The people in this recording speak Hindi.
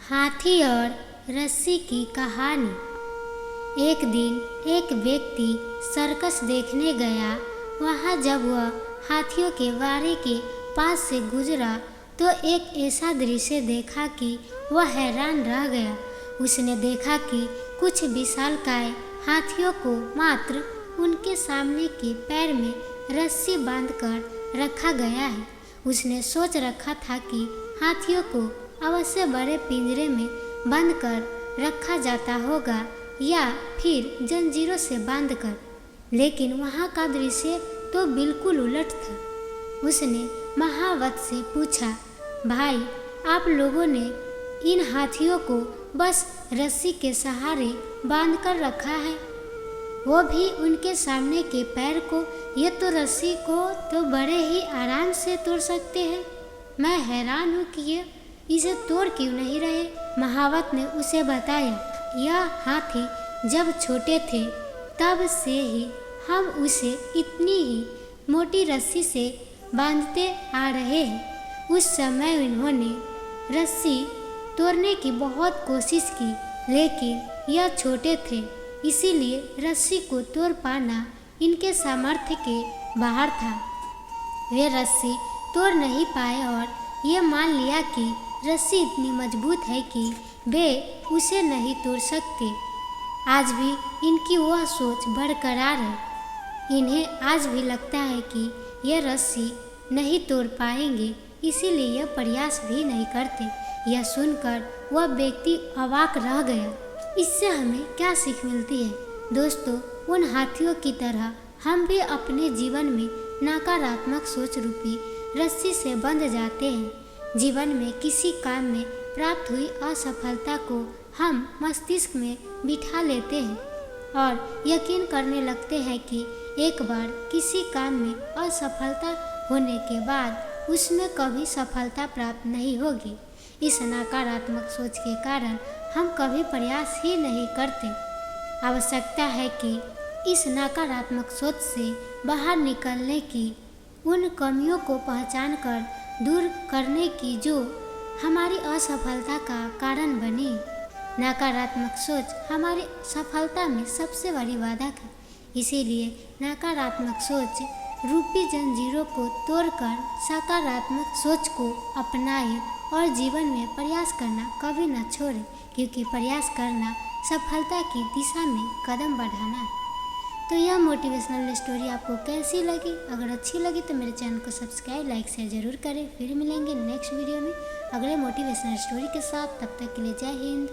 हाथी और रस्सी की कहानी। एक दिन एक व्यक्ति सर्कस देखने गया। वहाँ जब वह हाथियों के बाड़े के पास से गुजरा तो एक ऐसा दृश्य देखा कि वह हैरान रह गया। उसने देखा कि कुछ विशालकाय हाथियों को मात्र उनके सामने के पैर में रस्सी बांधकर रखा गया है। उसने सोच रखा था कि हाथियों को अवश्य बड़े पिंजरे में बंद कर रखा जाता होगा या फिर जंजीरों से बांधकर, लेकिन वहाँ का दृश्य तो बिल्कुल उलट था। उसने महावत से पूछा, भाई, आप लोगों ने इन हाथियों को बस रस्सी के सहारे बांध कर रखा है, वो भी उनके सामने के पैर को। ये तो रस्सी को तो बड़े ही आराम से तोड़ सकते हैं। मैं हैरान हूँ कि ये इसे तोड़ क्यों नहीं रहे। महावत ने उसे बताया, यह हाथी जब छोटे थे तब से ही हम उसे इतनी ही मोटी रस्सी से बांधते आ रहे हैं। उस समय इन्होंने रस्सी तोड़ने की बहुत कोशिश की, लेकिन यह छोटे थे, इसीलिए रस्सी को तोड़ पाना इनके सामर्थ्य के बाहर था। वे रस्सी तोड़ नहीं पाए और ये मान लिया कि रस्सी इतनी मजबूत है कि वे उसे नहीं तोड़ सकते। आज भी इनकी वह सोच बरकरार है। इन्हें आज भी लगता है कि यह रस्सी नहीं तोड़ पाएंगे, इसीलिए यह प्रयास भी नहीं करते। यह सुनकर वह व्यक्ति अवाक रह गया। इससे हमें क्या सीख मिलती है? दोस्तों, उन हाथियों की तरह हम भी अपने जीवन में नकारात्मक सोच रूपी रस्सी से बंध जाते हैं। जीवन में किसी काम में प्राप्त हुई असफलता को हम मस्तिष्क में बिठा लेते हैं और यकीन करने लगते हैं कि एक बार किसी काम में असफलता होने के बाद उसमें कभी सफलता प्राप्त नहीं होगी। इस नकारात्मक सोच के कारण हम कभी प्रयास ही नहीं करते। आवश्यकता है कि इस नकारात्मक सोच से बाहर निकलने की, उन कमियों को पहचान कर दूर करने की जो हमारी असफलता का कारण बनी। नकारात्मक सोच हमारी सफलता में सबसे बड़ी बाधा है। इसीलिए नकारात्मक सोच रूपी जंजीरों को तोड़कर सकारात्मक सोच को अपनाएं और जीवन में प्रयास करना कभी न छोड़ें, क्योंकि प्रयास करना सफलता की दिशा में कदम बढ़ाना है। तो यह मोटिवेशनल स्टोरी आपको कैसी लगी? अगर अच्छी लगी तो मेरे चैनल को सब्सक्राइब, लाइक, शेयर जरूर करें। फिर मिलेंगे नेक्स्ट वीडियो में अगले मोटिवेशनल स्टोरी के साथ। तब तक के लिए जय हिंद।